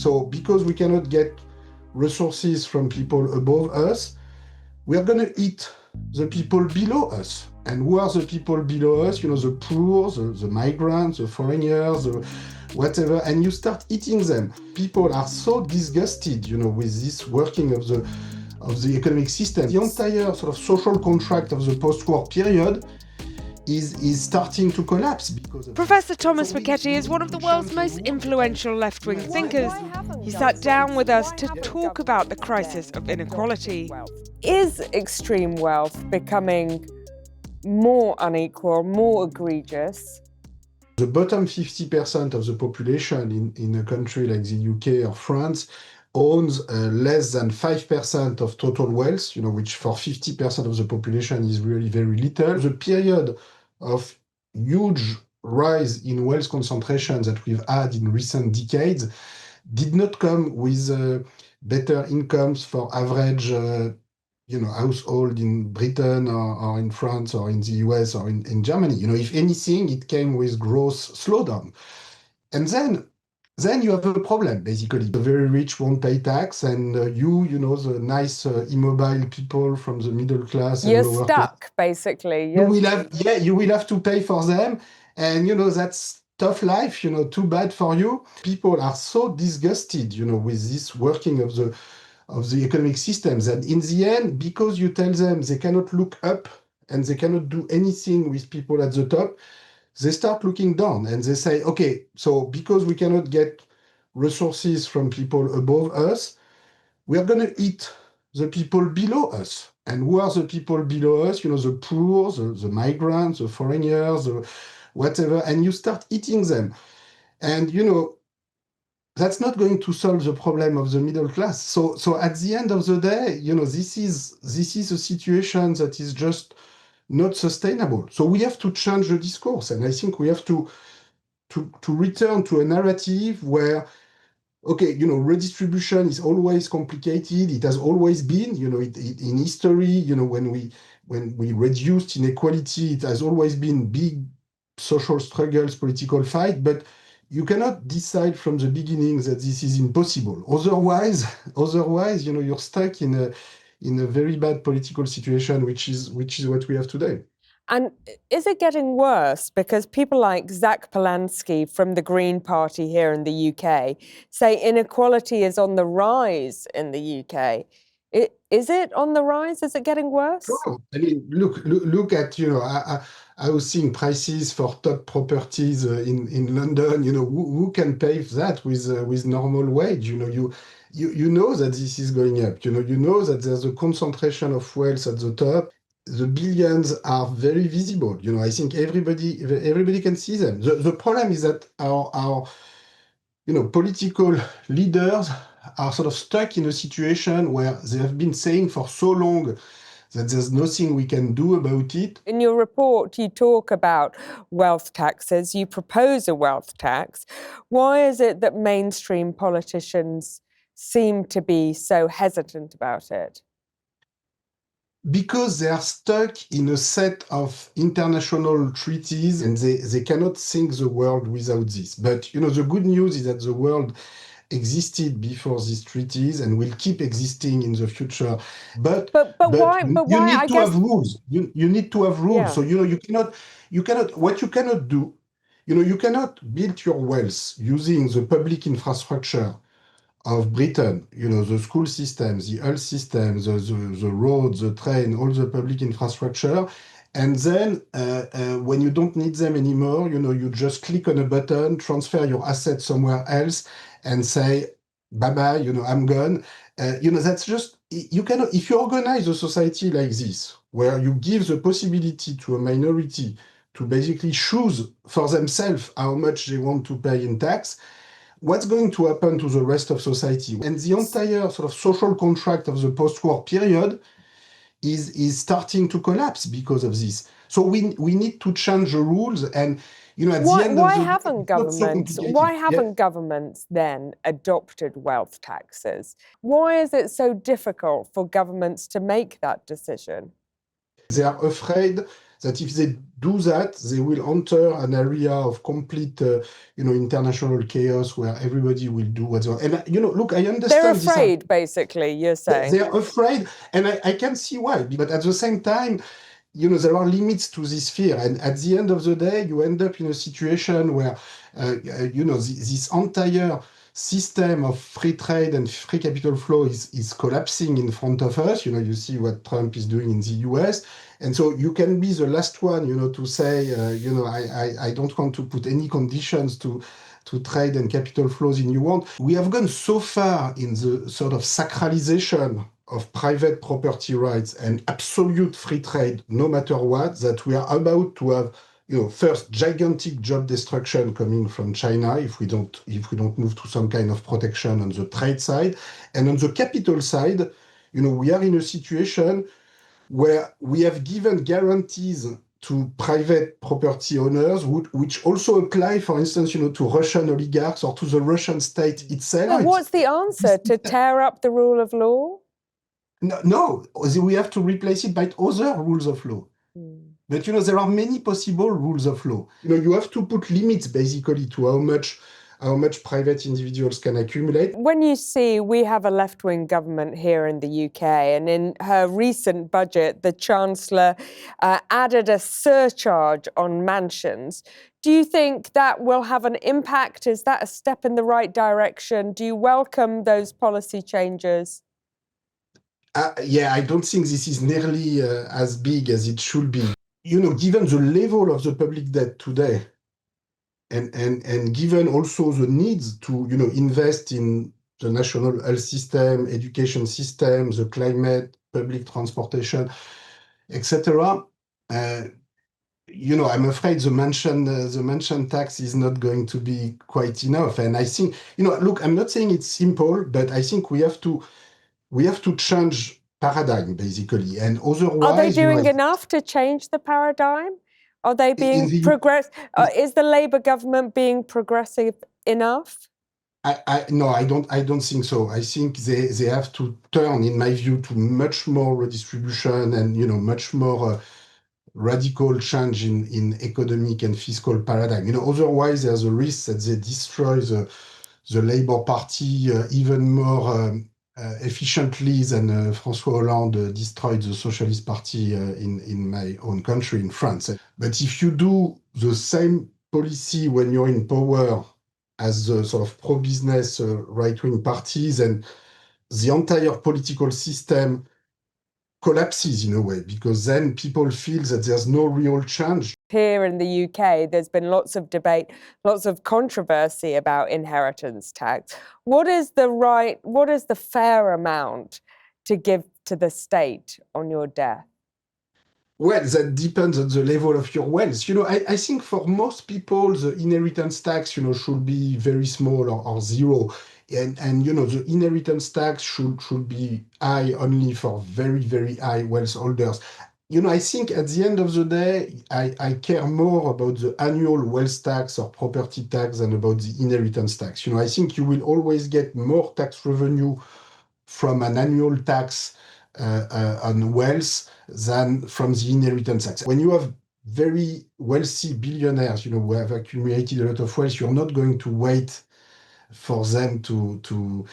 So because we cannot get resources from people above us, we are going to eat the people below us. And who are the people below us? The poor, the migrants, the foreigners, the whatever, and you start eating them. People are so disgusted, with this working of the economic system. The entire sort of social contract of the post-war period is starting to collapse because of Professor Thomas Piketty is one of the world's most influential left-wing thinkers. He sat down with us to talk about the crisis of inequality. Is extreme wealth becoming more unequal, more egregious? The bottom 50% of the population in a country like the UK or France owns less than 5% of total wealth, which for 50% of the population is really very little. The period of huge rise in wealth concentration that we've had in recent decades did not come with better incomes for average household in Britain or in France or in the US or in Germany. If anything, it came with growth slowdown. And then you have a problem, basically. The very rich won't pay tax, and the nice immobile people from the middle class You're and lower stuck, class, basically. you will have to pay for them, and that's tough life. Too bad for you. People are so disgusted, with this working of the economic systems, and in the end, because you tell them they cannot look up and they cannot do anything with people at the top, they start looking down and they say, okay, so because we cannot get resources from people above us, we are going to eat the people below us. And who are the people below us? The poor, the migrants, the foreigners, the whatever, and you start eating them. And, that's not going to solve the problem of the middle class. So at the end of the day, this is a situation that is just not sustainable. So we have to change the discourse, and I think we have to return to a narrative where, okay, redistribution is always complicated. It has always been, in history, when we reduced inequality, it has always been big social struggles, political fight, but you cannot decide from the beginning that this is impossible. Otherwise, you're stuck in a very bad political situation, which is what we have today. And is it getting worse? Because people like Zach Polanski from the Green Party here in the UK say inequality is on the rise in the UK. Is it on the rise? Is it getting worse? No. I mean, look at, I was seeing prices for top properties in London. Who can pay that with normal wage? You know that this is going up. You know that there's a concentration of wealth at the top. The billions are very visible. I think everybody can see them. The problem is that our political leaders are sort of stuck in a situation where they have been saying for so long that there's nothing we can do about it. In your report, you talk about wealth taxes. You propose a wealth tax. Why is it that mainstream politicians seem to be so hesitant about it? Because they are stuck in a set of international treaties and they cannot think the world without this. But, the good news is that the world existed before these treaties and will keep existing in the future. But why? You need to have rules. You need to have rules. Yeah. So, what you cannot do, you cannot build your wealth using the public infrastructure of Britain, the school systems, the health systems, the roads, the train, all the public infrastructure. And then when you don't need them anymore, you just click on a button, transfer your assets somewhere else and say, bye-bye, I'm gone. That's just, you cannot, if you organize a society like this, where you give the possibility to a minority to basically choose for themselves how much they want to pay in tax, what's going to happen to the rest of society? And the entire sort of social contract of the post-war period is starting to collapse because of this. So we need to change the rules, and at the end why of the haven't day, governments governments then adopted wealth taxes? Why is it so difficult for governments to make that decision? They are afraid that if they do that, they will enter an area of complete, international chaos where everybody will do what's wrong. And, look, I understand They're afraid, basically, you're saying. They're afraid, and I can see why. But at the same time, there are limits to this fear. And at the end of the day, you end up in a situation where, this entire system of free trade and free capital flow is collapsing in front of us. You see what Trump is doing in the US. And so you can be the last one, to say, I don't want to put any conditions to trade and capital flows in yuan. We have gone so far in the sort of sacralization of private property rights and absolute free trade, no matter what, that we are about to have, first gigantic job destruction coming from China if we don't move to some kind of protection on the trade side, and on the capital side, we are in a situation where we have given guarantees to private property owners, which also apply, for instance, to Russian oligarchs or to the Russian state itself. But what's the answer? To tear up the rule of law? No, we have to replace it by other rules of law. But, there are many possible rules of law. You have to put limits, basically, to how much private individuals can accumulate. When you see we have a left-wing government here in the UK, and in her recent budget, the Chancellor added a surcharge on mansions, do you think that will have an impact? Is that a step in the right direction? Do you welcome those policy changes? I don't think this is nearly as big as it should be. Given the level of the public debt today, and given also the needs to, invest in the national health system, education system, the climate, public transportation, etc., I'm afraid the mansion tax is not going to be quite enough. And I think, look, I'm not saying it's simple, but I think we have to change paradigm, basically. And otherwise, are they doing enough to change the paradigm? Are they being is the Labour government being progressive enough? No, I don't think so. I think they have to turn, in my view, to much more redistribution and much more radical change in economic and fiscal paradigm. Otherwise there's a risk that they destroy the Labour Party even more efficiently than François Hollande destroyed the Socialist Party in my own country, in France. But if you do the same policy when you're in power as the sort of pro-business right-wing parties, and the entire political system collapses in a way, because then people feel that there's no real change. Here in the UK, there's been lots of debate, lots of controversy about inheritance tax. What is the fair amount to give to the state on your death? Well, that depends on the level of your wealth. I think for most people, the inheritance tax, should be very small or zero. And the inheritance tax should be high only for very, very high wealth holders. I think at the end of the day, I care more about the annual wealth tax or property tax than about the inheritance tax. I think you will always get more tax revenue from an annual tax on wealth than from the inheritance tax. When you have very wealthy billionaires, who have accumulated a lot of wealth, you're not going to wait for them to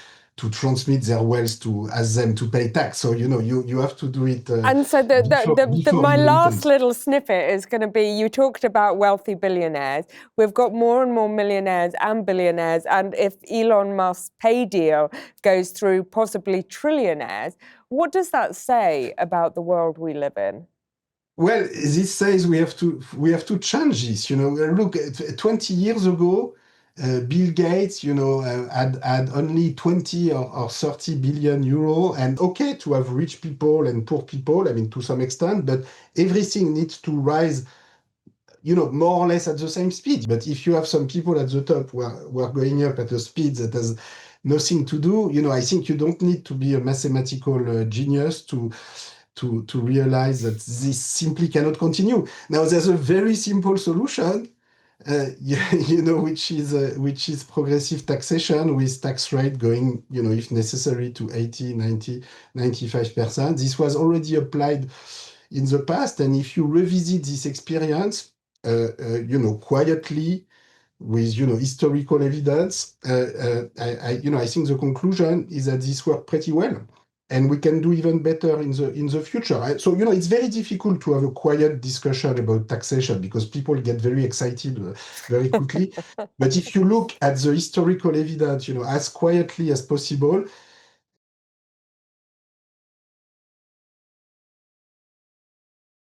transmit their wealth to ask them to pay tax. So you have to do it. And so my last little snippet is going to be: you talked about wealthy billionaires. We've got more and more millionaires and billionaires, and if Elon Musk's pay deal goes through, possibly trillionaires. What does that say about the world we live in? Well, this says we have to change this. Look, 20 years ago, Bill Gates, had only 20 or 30 billion euro, and okay to have rich people and poor people, to some extent, but everything needs to rise, more or less at the same speed. But if you have some people at the top who are going up at a speed that has nothing to do, I think you don't need to be a mathematical genius to realize that this simply cannot continue. Now, there's a very simple solution, which is progressive taxation, with tax rate going, if necessary, to 80, 90, 95%. This was already applied in the past. And if you revisit this experience, quietly, with historical evidence, I think the conclusion is that this worked pretty well, and we can do even better in the future. So it's very difficult to have a quiet discussion about taxation because people get very excited very quickly. But if you look at the historical evidence, as quietly as possible,